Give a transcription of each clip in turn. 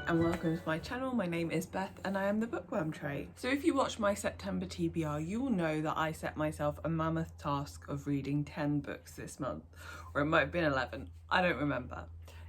and welcome to my channel. My name is Beth and I am the Bookworm Tray. So if you watch my September TBR, you will know that I set myself a mammoth task of reading 10 books this month, or it might have been 11, I don't remember.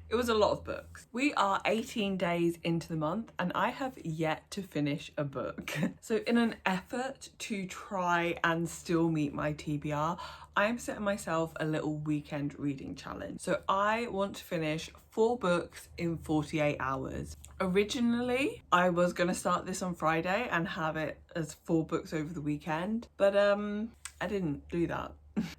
It was a lot of books. We are 18 days into the month and I have yet to finish a book. So in an effort to try and still meet my TBR, I am setting myself a little weekend reading challenge. So I want to finish 4 books in 48 hours. Originally, I was gonna start this on Friday and have it as 4 books over the weekend, but I didn't do that.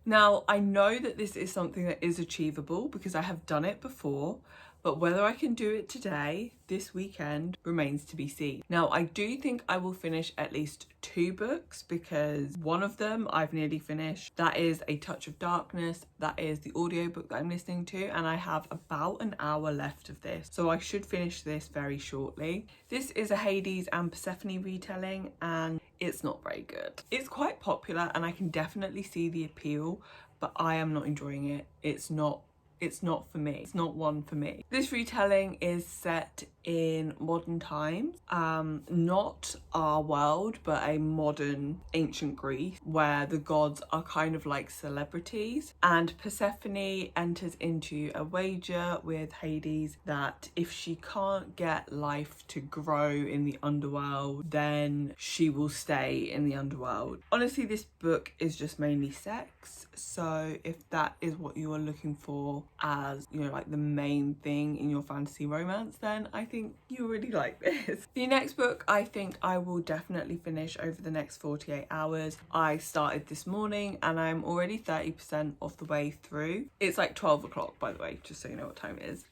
Now, I know that this is something that is achievable because I have done it before, but whether I can do it today, this weekend, remains to be seen. Now, I do think I will finish at least 2 books because one of them I've nearly finished. That is A Touch of Darkness. That is the audiobook that I'm listening to, and I have about an hour left of this. So I should finish this very shortly. This is a Hades and Persephone retelling, and it's not very good. It's quite popular and I can definitely see the appeal, but I am not enjoying it. It's not for me. It's not one for me. This retelling is set in modern times, not our world, but a modern ancient Greece where the gods are kind of like celebrities, and Persephone enters into a wager with Hades that if she can't get life to grow in the underworld, then she will stay in the underworld. Honestly, this book is just mainly sex, so if that is what you are looking for as, you know, like the main thing in your fantasy romance, then I think you really like this. The next book I think I will definitely finish over the next 48 hours. I started this morning and I'm already 30% of the way through. It's like 12 o'clock, by the way, just so you know what time it is.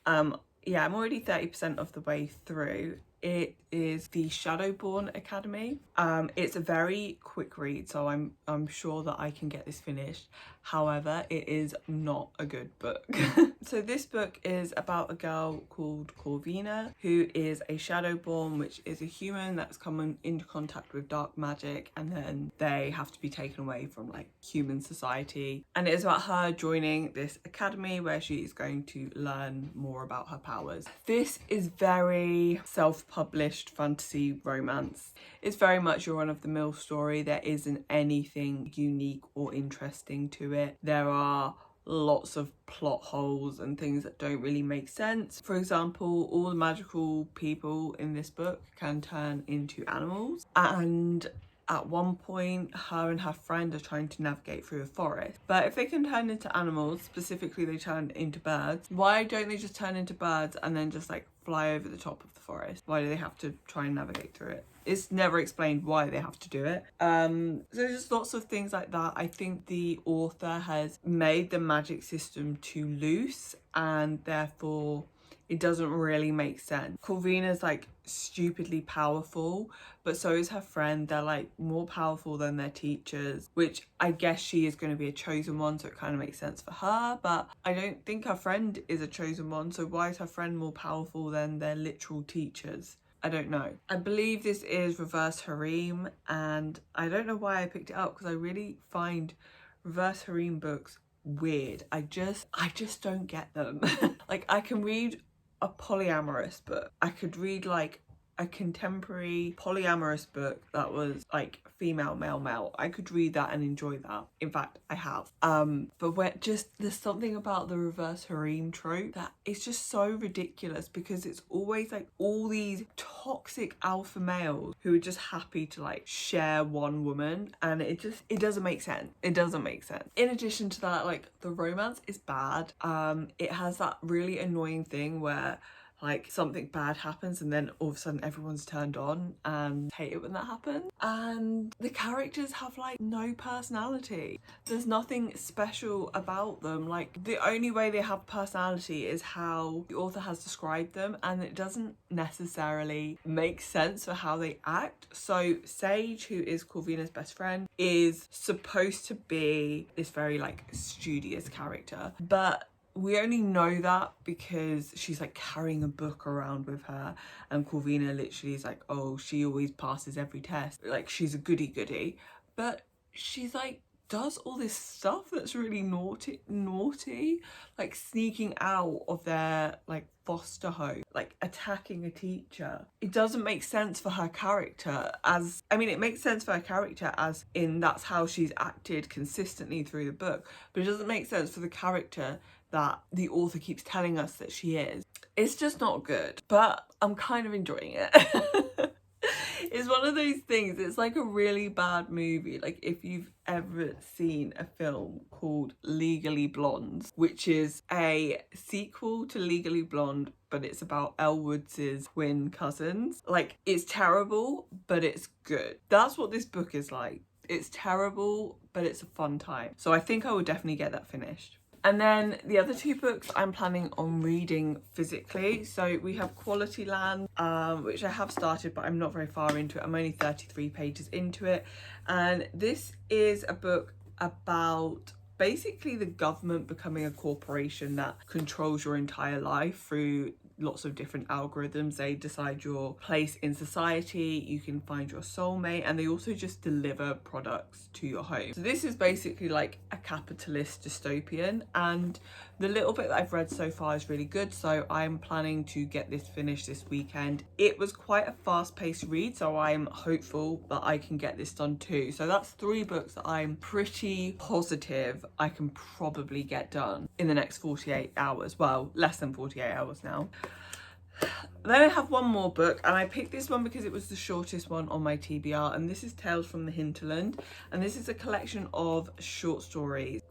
Yeah, I'm already 30% of the way through. It is the Shadowborn Academy. It's a very quick read, so I'm sure that I can get this finished. However, it is not a good book. So this book is about a girl called Corvina, who is a Shadowborn, which is a human that's come into contact with dark magic, and then they have to be taken away from like human society. And it is about her joining this academy where she is going to learn more about her powers. This is very self-published fantasy romance. It's very much your run-of-the-mill story. There isn't anything unique or interesting to it. There are lots of plot holes and things that don't really make sense. For example, all the magical people in this book can turn into animals, and at one point her and her friend are trying to navigate through a forest. But if they can turn into animals, specifically they turn into birds, why don't they just turn into birds and then just like fly over the top of the forest? Why do they have to try and navigate through it? It's never explained why they have to do it. So just lots of things like that. I think the author has made the magic system too loose and therefore it doesn't really make sense. Corvina's like stupidly powerful, but so is her friend. They're like more powerful than their teachers, which I guess she is going to be a chosen one, so it kind of makes sense for her, but I don't think her friend is a chosen one, so why is her friend more powerful than their literal teachers? I don't know. I believe this is reverse harem, and I don't know why I picked it up because I really find reverse harem books weird. I just don't get them. Like, I can read a polyamorous book. I could read like a contemporary polyamorous book that was like female, male, male. I could read that and enjoy that. In fact, I have. But there's something about the reverse harem trope that it's just so ridiculous because it's always like all these toxic alpha males who are just happy to like share one woman, and it doesn't make sense. It doesn't make sense. In addition to that, like the romance is bad. It has that really annoying thing where like something bad happens and then all of a sudden everyone's turned on, and hate it when that happens. And the characters have like no personality. There's nothing special about them. Like the only way they have personality is how the author has described them, and it doesn't necessarily make sense for how they act. So Sage, who is Corvina's best friend, is supposed to be this very like studious character, but we only know that because she's like carrying a book around with her, and Corvina literally is like, oh, she always passes every test, like she's a goody goody, but she's like does all this stuff that's really naughty, like sneaking out of their like foster home, like attacking a teacher. It doesn't make sense for her character as, I mean, it makes sense for her character as in that's how she's acted consistently through the book, but it doesn't make sense for the character that the author keeps telling us that she is. It's just not good, but I'm kind of enjoying it. It's one of those things, it's like a really bad movie. Like if you've ever seen a film called Legally Blonde, which is a sequel to Legally Blonde, but it's about Elle Woods' twin cousins. Like, it's terrible, but it's good. That's what this book is like. It's terrible, but it's a fun time. So I think I will definitely get that finished. And then the other two books I'm planning on reading physically. So we have Quality Land, which I have started, but I'm not very far into it. I'm only 33 pages into it. And this is a book about basically the government becoming a corporation that controls your entire life through lots of different algorithms. They decide your place in society, you can find your soulmate, and they also just deliver products to your home. So this is basically like a capitalist dystopian, and the little bit that I've read so far is really good, so I'm planning to get this finished this weekend. It was quite a fast-paced read, so I'm hopeful that I can get this done too. So that's 3 books that I'm pretty positive I can probably get done in the next 48 hours. Well, less than 48 hours now. Then I have one more book, and I picked this one because it was the shortest one on my TBR, and this is Tales from the Hinterland, and this is a collection of short stories.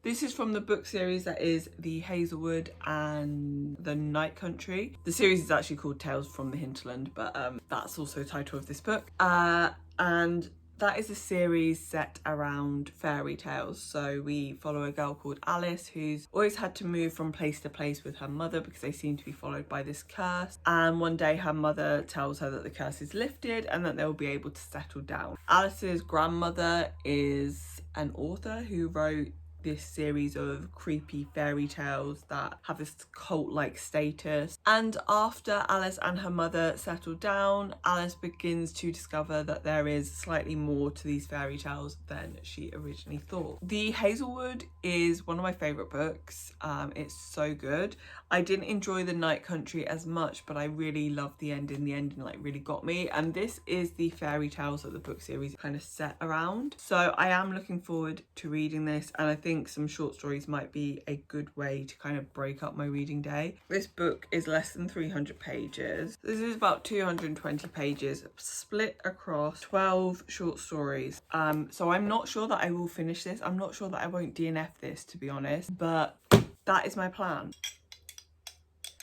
This is from the book series that is the Hazelwood and the Night Country. The series is actually called Tales from the Hinterland, but that's also the title of this book. And that is a series set around fairy tales. So we follow a girl called Alice who's always had to move from place to place with her mother because they seem to be followed by this curse. And one day her mother tells her that the curse is lifted and that they'll be able to settle down. Alice's grandmother is an author who wrote this series of creepy fairy tales that have this cult-like status. And after Alice and her mother settle down, Alice begins to discover that there is slightly more to these fairy tales than she originally thought. The Hazelwood is one of my favourite books. It's so good. I didn't enjoy the Night Country as much, but I really loved the ending. The ending like really got me, and this is the fairy tales that the book series kind of set around. So I am looking forward to reading this, and I think some short stories might be a good way to kind of break up my reading day. This book is less than 300 pages. This is about 220 pages split across 12 short stories. So I'm not sure that I will finish this. I'm not sure that I won't DNF this, to be honest, but that is my plan.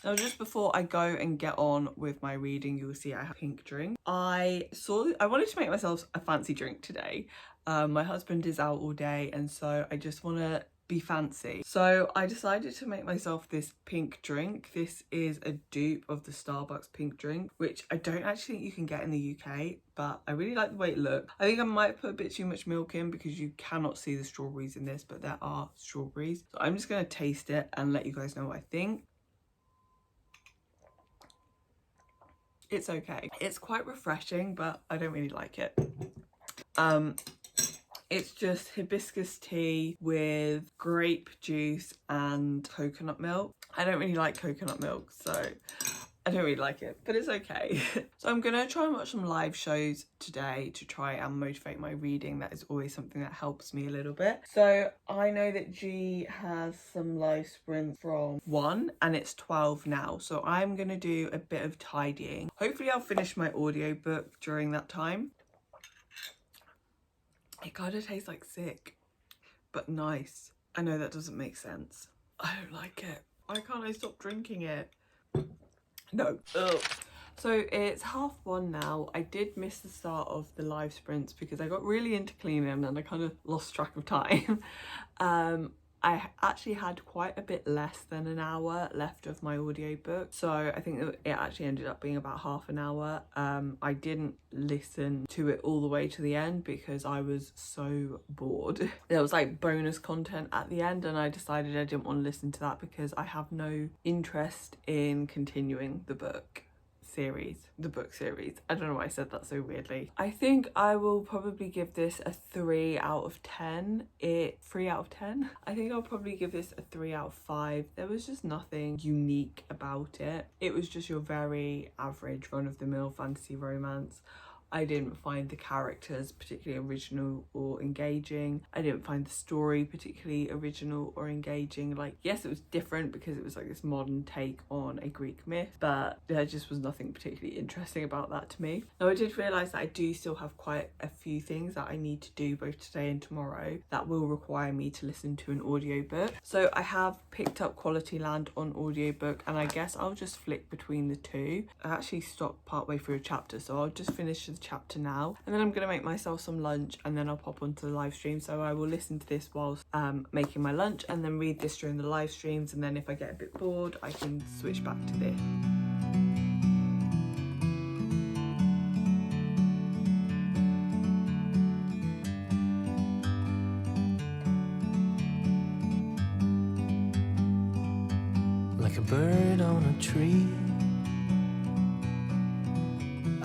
Now, just before I go and get on with my reading, you will see I have a pink drink. I wanted to make myself a fancy drink today. My husband is out all day, and so I just want to be fancy. So I decided to make myself this pink drink. This is a dupe of the Starbucks pink drink, which I don't actually think you can get in the UK, but I really like the way it looks. I think I might put a bit too much milk in because you cannot see the strawberries in this, but there are strawberries. So I'm just going to taste it and let you guys know what I think. It's okay. It's quite refreshing, but I don't really like it. It's just hibiscus tea with grape juice and coconut milk. I don't really like coconut milk, so I don't really like it, but it's okay. So I'm gonna try and watch some live shows today to try and motivate my reading. That is always something that helps me a little bit. So I know that G has some live sprints from 1 and it's 12 now. So I'm gonna do a bit of tidying. Hopefully I'll finish my audiobook during that time. It kind of tastes like sick, but nice. I know that doesn't make sense. I don't like it. Why can't I stop drinking it? No. Ugh. So it's 1:30 now. I did miss the start of the live sprints because I got really into cleaning and I kind of lost track of time. I actually had quite a bit less than an hour left of my audiobook, so I think that it actually ended up being about half an hour. I didn't listen to it all the way to the end because I was so bored. There was like bonus content at the end and I decided I didn't want to listen to that because I have no interest in continuing the book. series, the book series. I don't know why I said that so weirdly. I think I will probably give this a 3 out of 10. 3 out of 10? I think I'll probably give this a 3 out of 5. There was just nothing unique about it. It was just your very average run-of-the-mill fantasy romance. I didn't find the characters particularly original or engaging. I didn't find the story particularly original or engaging. Like, yes, it was different because it was like this modern take on a Greek myth, but there just was nothing particularly interesting about that to me. Now, I did realise that I do still have quite a few things that I need to do both today and tomorrow that will require me to listen to an audiobook. So I have picked up Quality Land on audiobook, and I guess I'll just flick between the two. I actually stopped partway through a chapter, so I'll just finish the chapter now, and then I'm gonna make myself some lunch, and then I'll pop onto the live stream. So I will listen to this whilst making my lunch, and then read this during the live streams, and then if I get a bit bored I can switch back to this. Like a bird on a tree,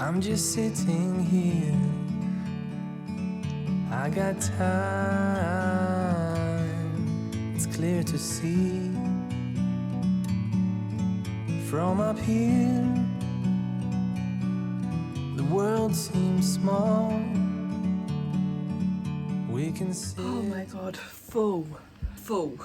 I'm just sitting here. I got time, it's clear to see. From up here, the world seems small. We can see. Oh my god, full. So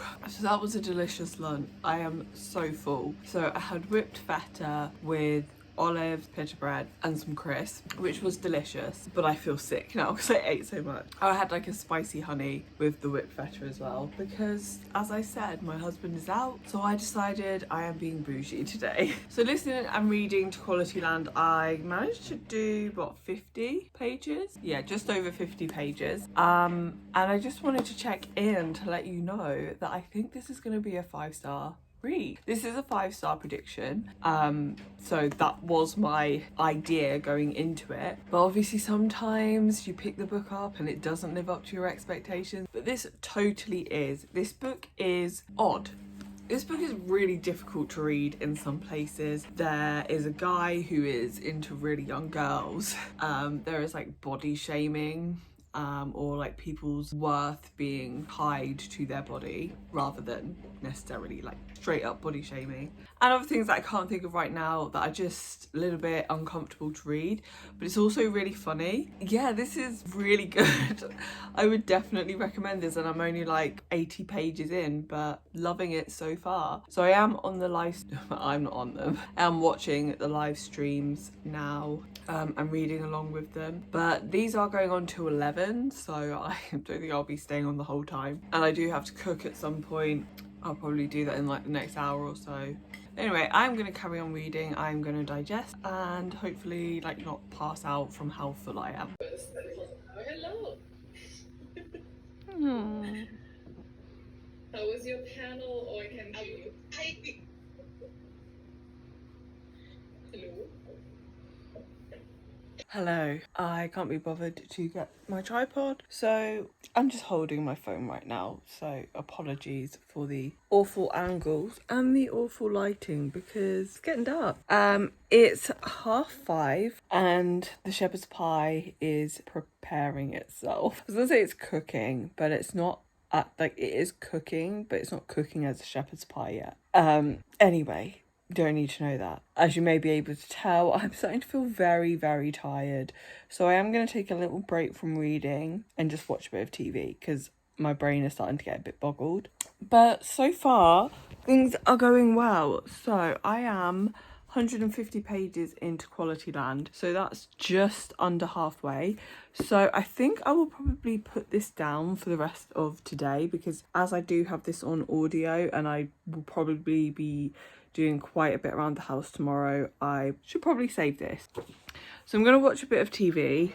that was a delicious lunch. I am so full. So I had whipped feta with olives, pita bread and some crisps, which was delicious, but I feel sick now because I ate so much. I had like a spicy honey with the whipped feta as well because, as I said, my husband is out, so I decided I am being bougie today. So listening and reading to Quality Land, I managed to do what, 50 pages? Yeah, just over 50 pages. And I just wanted to check in to let you know that I think this is going to be a 5-star read. This is a 5-star prediction, so that was my idea going into it, but obviously sometimes you pick the book up and it doesn't live up to your expectations, but this totally is. This book is odd. This book is really difficult to read in some places. There is a guy who is into really young girls. There is like body shaming, or like people's worth being tied to their body rather than necessarily like straight up body shaming, and other things that I can't think of right now that are just a little bit uncomfortable to read, but it's also really funny. Yeah, this is really good. I would definitely recommend this, and I'm only like 80 pages in, but loving it so far. So I am on the live, I'm not on them, I'm watching the live streams now. I'm reading along with them, but these are going on to 11, so I don't think I'll be staying on the whole time, and I do have to cook at some point. I'll probably do that in like the next hour or so. Anyway, I'm gonna carry on reading. I'm gonna digest and hopefully like not pass out from how full I am. Oh, hello. Aww. How was your panel, or can you? Hello. Hello. I can't be bothered to get my tripod, so I'm just holding my phone right now, so apologies for the awful angles and the awful lighting because it's getting dark. It's 5:30 and the shepherd's pie is preparing itself. I was gonna say it's cooking, but it's not. Like, it is cooking, but it's not cooking as a shepherd's pie yet. Anyway, don't need to know that. As you may be able to tell, I'm starting to feel very, very tired. So I am going to take a little break from reading and just watch a bit of TV because my brain is starting to get a bit boggled. But so far, things are going well. So I am 150 pages into Quality Land, so that's just under halfway. So I think I will probably put this down for the rest of today because as I do have this on audio and I will probably be doing quite a bit around the house tomorrow, I should probably save this. So I'm going to watch a bit of TV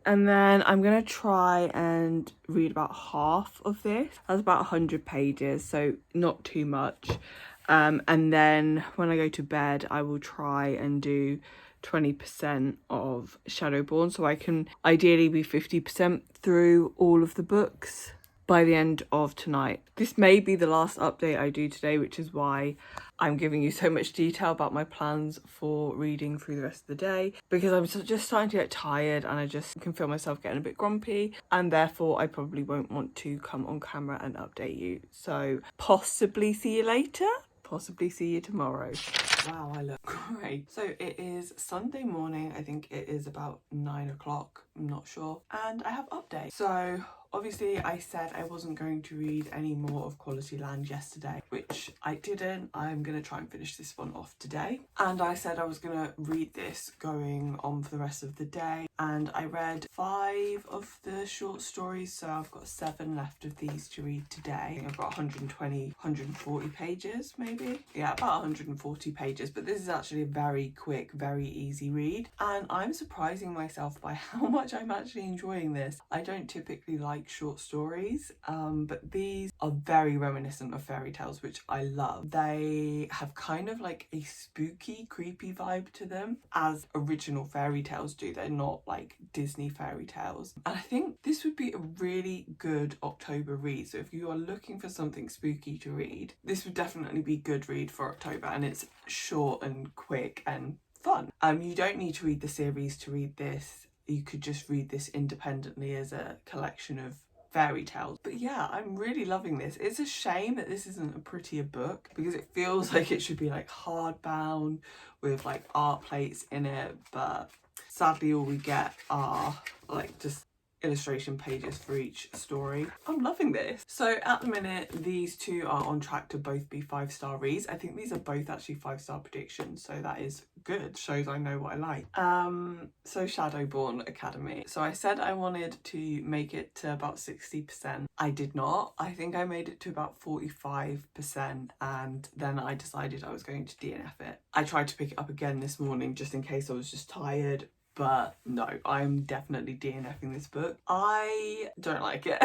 and then I'm going to try and read about half of this. That's about 100 pages, so not too much. And then when I go to bed, I will try and do 20% of Shadowborn, so I can ideally be 50% through all of the books by the end of tonight. This may be the last update I do today, which is why I'm giving you so much detail about my plans for reading through the rest of the day, because I'm just starting to get tired and I just can feel myself getting a bit grumpy, and therefore I probably won't want to come on camera and update you. So possibly see you later, possibly see you tomorrow. Wow, I look great. So it is Sunday morning. I think it is about 9 o'clock. I'm not sure. And I have updates. So obviously I said I wasn't going to read any more of Quality Land yesterday, which I didn't. I'm going to try and finish this one off today. And I said I was going to read this going on for the rest of the day. And I read 5 of the short stories. So I've got 7 left of these to read today. I think I've got 120, 140 pages maybe. Yeah, about 140 pages. But this is actually a very quick, very easy read. And I'm surprising myself by how much I'm actually enjoying this. I don't typically like short stories, but these are very reminiscent of fairy tales, which I love. They have kind of like a spooky, creepy vibe to them, as original fairy tales do. They're not like Disney fairy tales. And I think this would be a really good October read. So if you are looking for something spooky to read, this would definitely be a good read for October. And it's short and quick and fun. You don't need to read the series to read this. You could just read this independently as a collection of fairy tales. But yeah, I'm really loving this. It's a shame that this isn't a prettier book, because it feels like it should be like hardbound with like art plates in it, but sadly all we get are like just illustration pages for each story. I'm loving this. So at the minute, these two are on track to both be 5-star reads. I think these are both actually 5-star predictions, so that is good. Shows I know what I like. So Shadowborn Academy. So I said I wanted to make it to about 60%. I did not. I think I made it to about 45%, and then I decided I was going to DNF it. I tried to pick it up again this morning just in case I was just tired. But no, I'm definitely DNFing this book. I don't like it.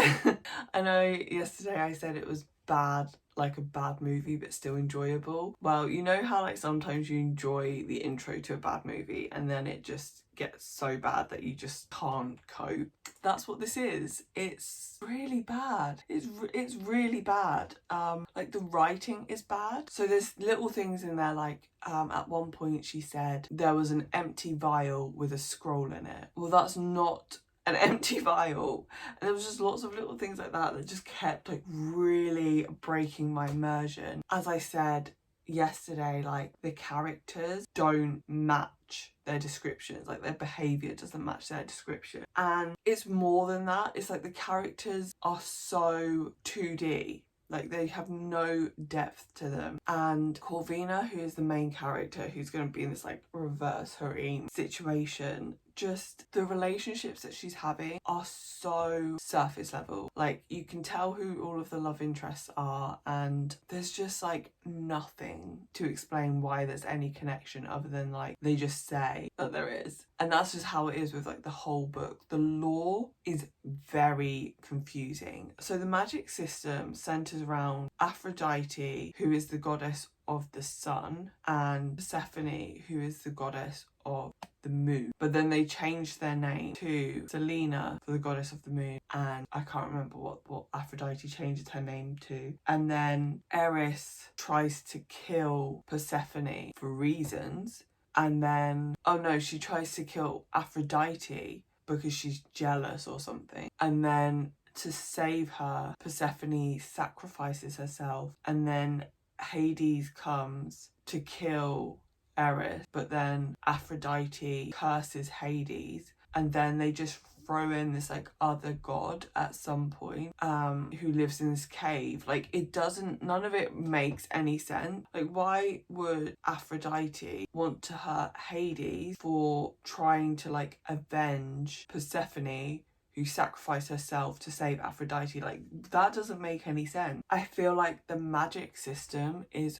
I know yesterday I said it was bad, like a bad movie, but still enjoyable. Well, you know how like sometimes you enjoy the intro to a bad movie and then it just gets so bad that you just can't cope. That's what this is. It's really bad. It's really bad. Like the writing is bad. So there's little things in there like at one point she said there was an empty vial with a scroll in it. Well, that's not an empty vial. And there was just lots of little things like that that just kept like really breaking my immersion. As I said yesterday, like the characters don't match their descriptions, like their behavior doesn't match their description. And it's more than that. It's like the characters are so 2D. Like they have no depth to them. And Corvina, who is the main character, who's going to be in this like reverse harem situation, just the relationships that she's having are so surface level. Like you can tell who all of the love interests are, and there's just like nothing to explain why there's any connection other than like they just say that there is. And that's just how it is with like the whole book. The lore is very confusing. So the magic system centers around Aphrodite, who is the goddess of the sun, and Persephone, who is the goddess of the moon. But then they changed their name to Selena for the goddess of the moon, and I can't remember what Aphrodite changes her name to. And then Eris tries to kill Persephone for reasons, and then she tries to kill Aphrodite because she's jealous or something. And then to save her, Persephone sacrifices herself, and then Hades comes to kill Eris, but then Aphrodite curses Hades, and then they just throw in this like other god at some point who lives in this cave. Like it doesn't, none of it makes any sense. Like why would Aphrodite want to hurt Hades for trying to like avenge Persephone, who sacrificed herself to save Aphrodite? Like that doesn't make any sense. I feel like the magic system is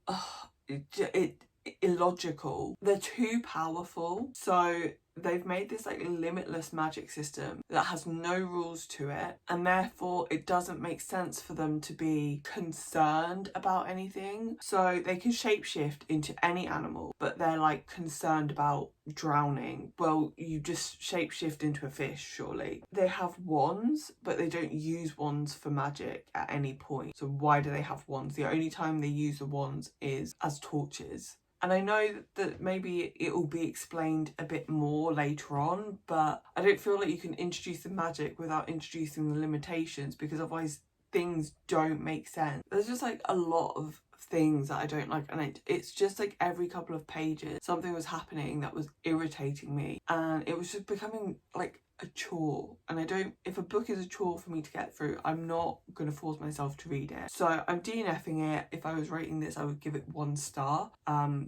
illogical. They're too powerful. So they've made this like limitless magic system that has no rules to it, and therefore it doesn't make sense for them to be concerned about anything. So they can shapeshift into any animal, but they're like concerned about drowning. Well, you just shapeshift into a fish, surely. They have wands, but they don't use wands for magic at any point. So why do they have wands? The only time they use the wands is as torches. And I know that maybe it will be explained a bit more later on, but I don't feel like you can introduce the magic without introducing the limitations, because otherwise things don't make sense. There's just like a lot of things that I don't like, and it's just like every couple of pages something was happening that was irritating me, and it was just becoming like a chore. And I don't, if a book is a chore for me to get through, I'm not gonna force myself to read it. So I'm DNFing it. If I was rating this, I would give it 1 star,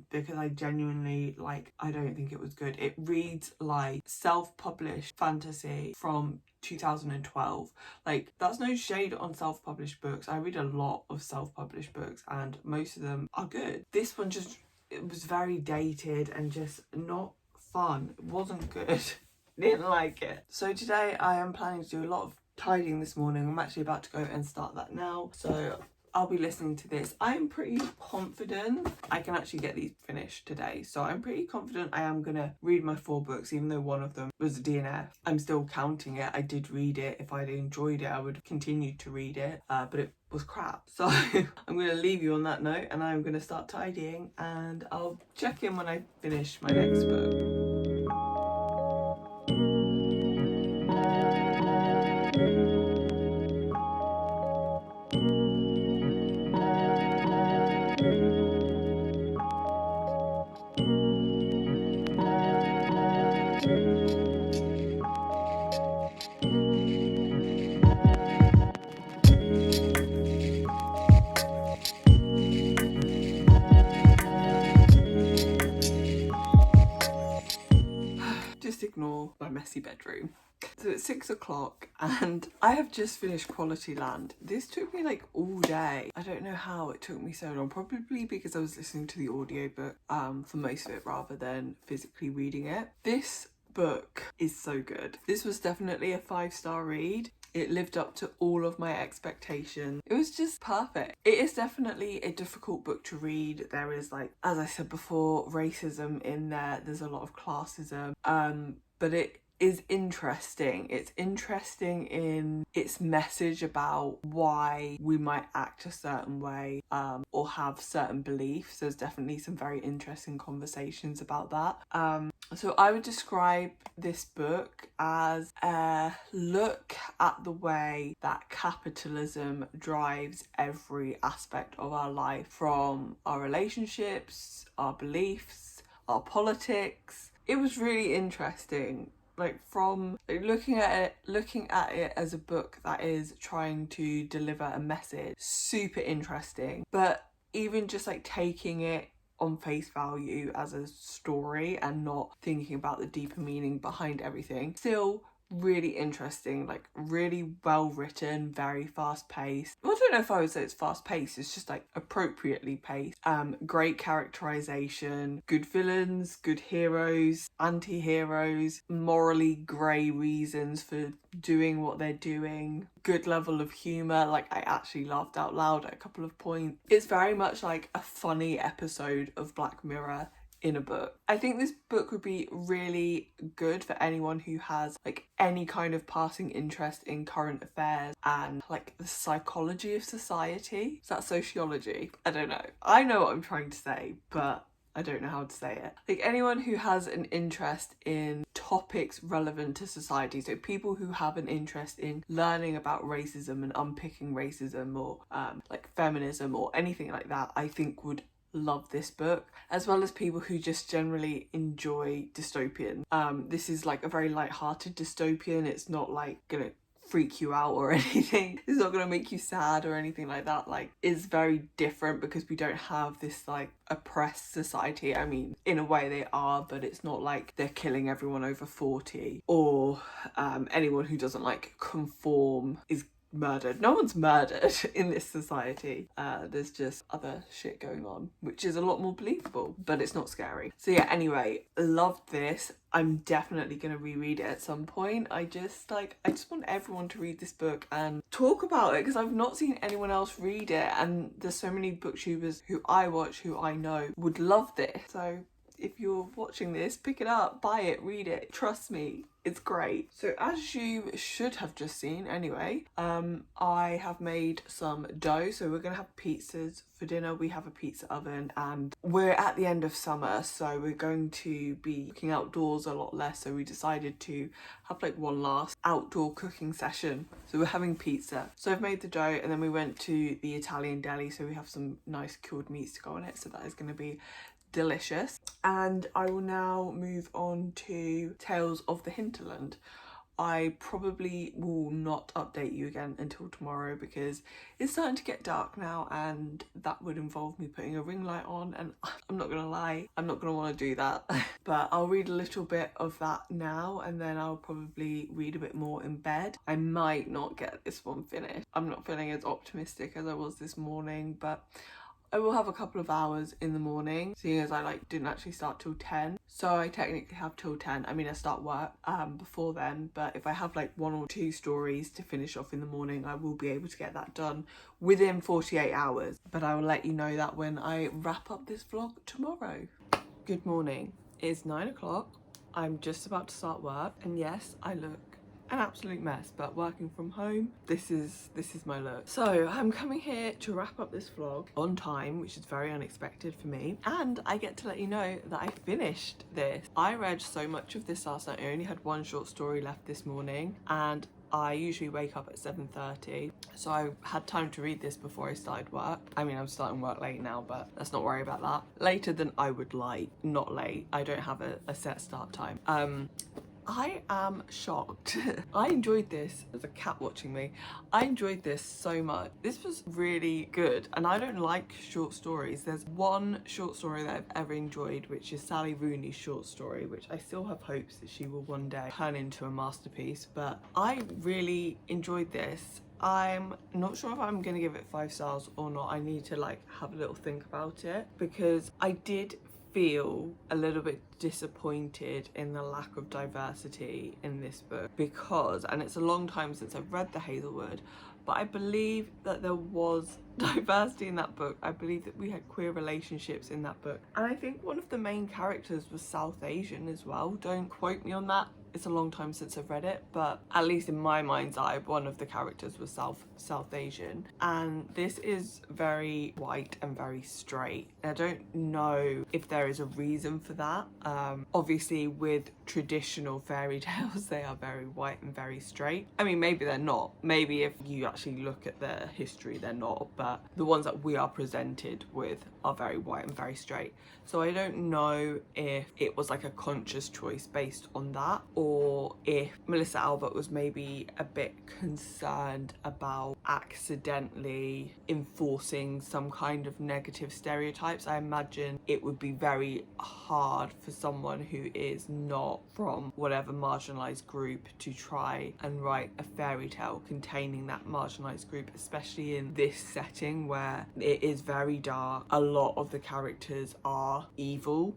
because I genuinely, like, I don't think it was good. It reads like self-published fantasy from 2012. Like, that's no shade on self-published books. I read a lot of self-published books and most of them are good. This one just, it was very dated and just not fun. It wasn't good. Didn't like it. So today I am planning to do a lot of tidying this morning. I'm actually about to go and start that now, so I'll be listening to this. I'm pretty confident I can actually get these finished today. So I'm pretty confident I am gonna read my 4 books, even though one of them was a DNF. I'm still counting it. I did read it. If I'd enjoyed it, I would continue to read it, but it was crap. So I'm gonna leave you on that note, and I'm gonna start tidying, and I'll check in when I finish my next book. Just ignore my messy bedroom. So it's 6 o'clock and I have just finished Quality Land. This took me like all day. I don't know how it took me so long, probably because I was listening to the audiobook for most of it rather than physically reading it. This book is so good. This was definitely a 5-star read. It lived up to all of my expectations. It was just perfect. It is definitely a difficult book to read. There is, like, as I said before, racism in there. There's a lot of classism. But it is interesting. It's interesting in its message about why we might act a certain way or have certain beliefs. There's definitely some very interesting conversations about that. So I would describe this book as a look at the way that capitalism drives every aspect of our life, from our relationships, our beliefs, our politics. It was really interesting. Like, from looking at it as a book that is trying to deliver a message, super interesting. But even just like taking it on face value as a story and not thinking about the deeper meaning behind everything, still really interesting, like really well written, very fast paced. Well, I don't know if I would say it's fast paced, it's just like appropriately paced. Great characterization, good villains, good heroes, anti-heroes, morally grey reasons for doing what they're doing, good level of humour. Like, I actually laughed out loud at a couple of points. It's very much like a funny episode of Black Mirror in a book. I think this book would be really good for anyone who has like any kind of passing interest in current affairs and like the psychology of society. Is that sociology? I don't know. I know what I'm trying to say, but I don't know how to say it. Like, anyone who has an interest in topics relevant to society, so people who have an interest in learning about racism and unpicking racism, or like feminism or anything like that, I think would love this book, as well as people who just generally enjoy dystopian. This is like a very light-hearted dystopian. It's not like gonna freak you out or anything. It's not gonna make you sad or anything like that. Like, it's very different because we don't have this like oppressed society. I mean, in a way they are, but it's not like they're killing everyone over 40 or anyone who doesn't like conform is murdered. No one's murdered in this society. There's just other shit going on, which is a lot more believable, but it's not scary. So yeah, anyway, loved this. I'm definitely going to reread it at some point. I just want everyone to read this book and talk about it, because I've not seen anyone else read it, and there's so many booktubers who I watch who I know would love this. So if you're watching this, pick it up, buy it, read it. Trust me, it's great. So as you should have just seen anyway, I have made some dough. So we're gonna have pizzas for dinner. We have a pizza oven and we're at the end of summer, so we're going to be cooking outdoors a lot less. So we decided to have like one last outdoor cooking session. So we're having pizza. So I've made the dough and then we went to the Italian deli. So we have some nice cured meats to go on it. So that is gonna be delicious. And I will now move on to Tales of the Hinterland. I probably will not update you again until tomorrow because it's starting to get dark now, and that would involve me putting a ring light on, and I'm not gonna lie, I'm not gonna want to do that. But I'll read a little bit of that now and then I'll probably read a bit more in bed. I might not get this one finished. I'm not feeling as optimistic as I was this morning, but I will have a couple of hours in the morning, seeing as I didn't actually start till 10. So I technically have till 10. I mean, I start work before then, but if I have like 1 or 2 stories to finish off in the morning, I will be able to get that done within 48 hours. But I will let you know that when I wrap up this vlog tomorrow. Good morning. It's 9 o'clock. I'm just about to start work, and yes, I look an absolute mess, but working from home, this is my look. So I'm coming here to wrap up this vlog on time, which is very unexpected for me, and I get to let you know that I finished this. I read so much of this last night. I only had 1 short story left this morning, and I usually wake up at 7:30, so I had time to read this before I started work. I mean, I'm starting work late now, but let's not worry about that. Later than I would like, not late. I don't have a set start time. I am shocked. I enjoyed this. There's a cat watching me. I enjoyed this so much. This was really good, and I don't like short stories. There's one short story that I've ever enjoyed, which is Sally Rooney's short story, which I still have hopes that she will one day turn into a masterpiece, but I really enjoyed this. I'm not sure if I'm gonna give it 5 stars or not. I need to have a little think about it, because I did feel a little bit disappointed in the lack of diversity in this book, because, and it's a long time since I've read the Hazelwood, but I believe that there was diversity in that book. I believe that we had queer relationships in that book, and I think one of the main characters was South Asian as well. Don't quote me on that, it's a long time since I've read it, but at least in my mind's eye, one of the characters was South Asian, and this is very white and very straight. And I don't know if there is a reason for that. Obviously with traditional fairy tales, they are very white and very straight. I mean, maybe they're not. Maybe if you actually look at their history, they're not, but the ones that we are presented with are very white and very straight. So I don't know if it was like a conscious choice based on that, or if Melissa Albert was maybe a bit concerned about accidentally enforcing some kind of negative stereotypes. I imagine it would be very hard for someone who is not from whatever marginalized group to try and write a fairy tale containing that marginalized group, especially in this setting where it is very dark. A lot of the characters are evil,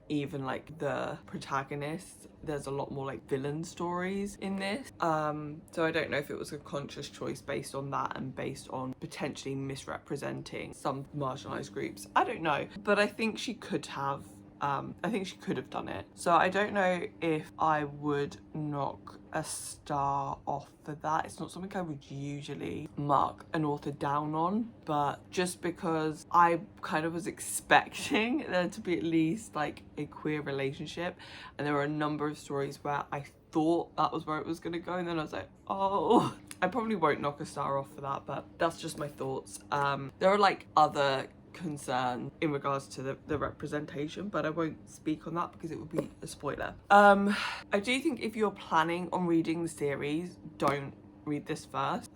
even the protagonists. There's a lot more villain stories in this, so I don't know if it was a conscious choice based on that and based on potentially misrepresenting some marginalized groups. I don't know, but I think she could have done it. So I don't know if I would knock a star off for that. It's not something I would usually mark an author down on, but just because I kind of was expecting there to be at least a queer relationship, and there were a number of stories where I thought that was where it was going to go, and then I was like, oh, I probably won't knock a star off for that, but that's just my thoughts. There are other concern in regards to the representation, but I won't speak on that because it would be a spoiler. I do think if you're planning on reading the series, don't read this first,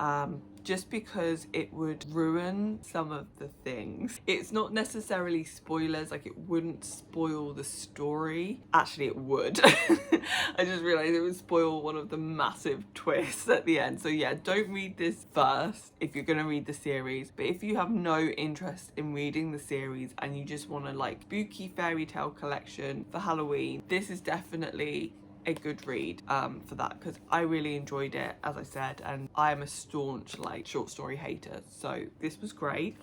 just because it would ruin some of the things. It's not necessarily spoilers, like it wouldn't spoil the story. Actually, it would. I just realized it would spoil one of the massive twists at the end. So yeah, don't read this first if you're gonna read the series. But if you have no interest in reading the series and you just want to like spooky fairy tale collection for Halloween, this is definitely a good read for that, because I really enjoyed it, as I said, and I am a staunch like short story hater, so this was great.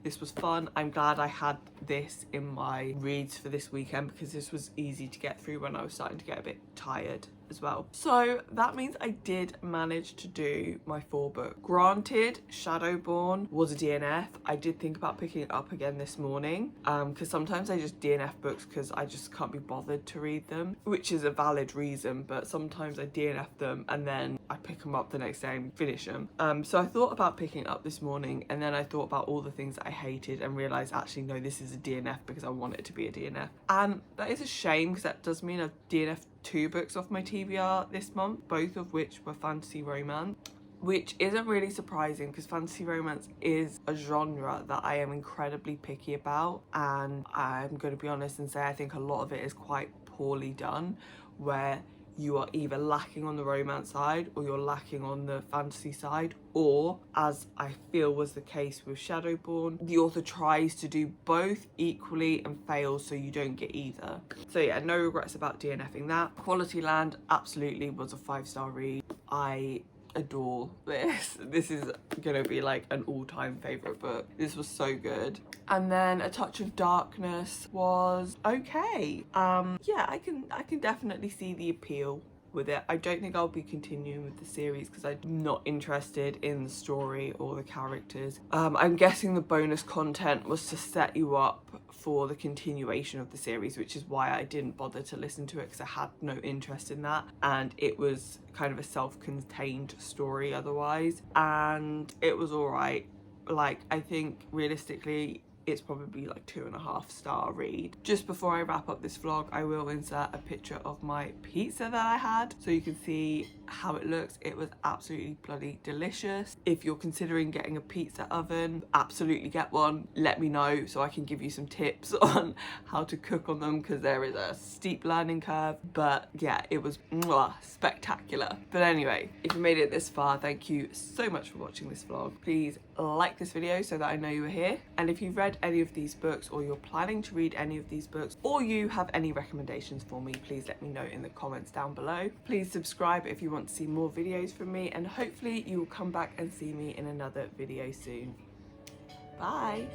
This was fun. I'm glad I had this in my reads for this weekend, because this was easy to get through when I was starting to get a bit tired as well. So that means I did manage to do my 4-book. Granted, Shadowborn was a DNF. I did think about picking it up again this morning, because sometimes I just DNF books because I just can't be bothered to read them, which is a valid reason, but sometimes I DNF them and then I pick them up the next day and finish them. So I thought about picking it up this morning, and then I thought about all the things that I hated and realised actually no, this is a DNF because I want it to be a DNF. And that is a shame, because that does mean I've DNF'd 2 books off my TBR this month, both of which were fantasy romance, which isn't really surprising because fantasy romance is a genre that I am incredibly picky about, and I'm going to be honest and say I think a lot of it is quite poorly done, where you are either lacking on the romance side or you're lacking on the fantasy side, or, as I feel was the case with Shadowborn, the author tries to do both equally and fails, so you don't get either. So yeah, no regrets about DNFing that. Quality Land absolutely was a 5-star read. I adore this. This is gonna be like an all-time favorite book. This was so good. And then A Touch of Darkness was okay. Yeah, I can definitely see the appeal with it. I don't think I'll be continuing with the series because I'm not interested in the story or the characters. I'm guessing the bonus content was to set you up for the continuation of the series, which is why I didn't bother to listen to it, because I had no interest in that, and it was kind of a self-contained story otherwise, and it was all right. Like, I think realistically it's probably like 2.5-star read. Just before I wrap up this vlog, I will insert a picture of my pizza that I had so you can see how it looks. It was absolutely bloody delicious. If you're considering getting a pizza oven, absolutely get one. Let me know so I can give you some tips on how to cook on them, because there is a steep learning curve. But yeah, it was spectacular. But anyway, if you made it this far, thank you so much for watching this vlog. Please like this video so that I know you were here, and if you've read any of these books, or you're planning to read any of these books, or you have any recommendations for me, please let me know in the comments down below. Please subscribe if you want to see more videos from me, and hopefully you will come back and see me in another video soon. Bye.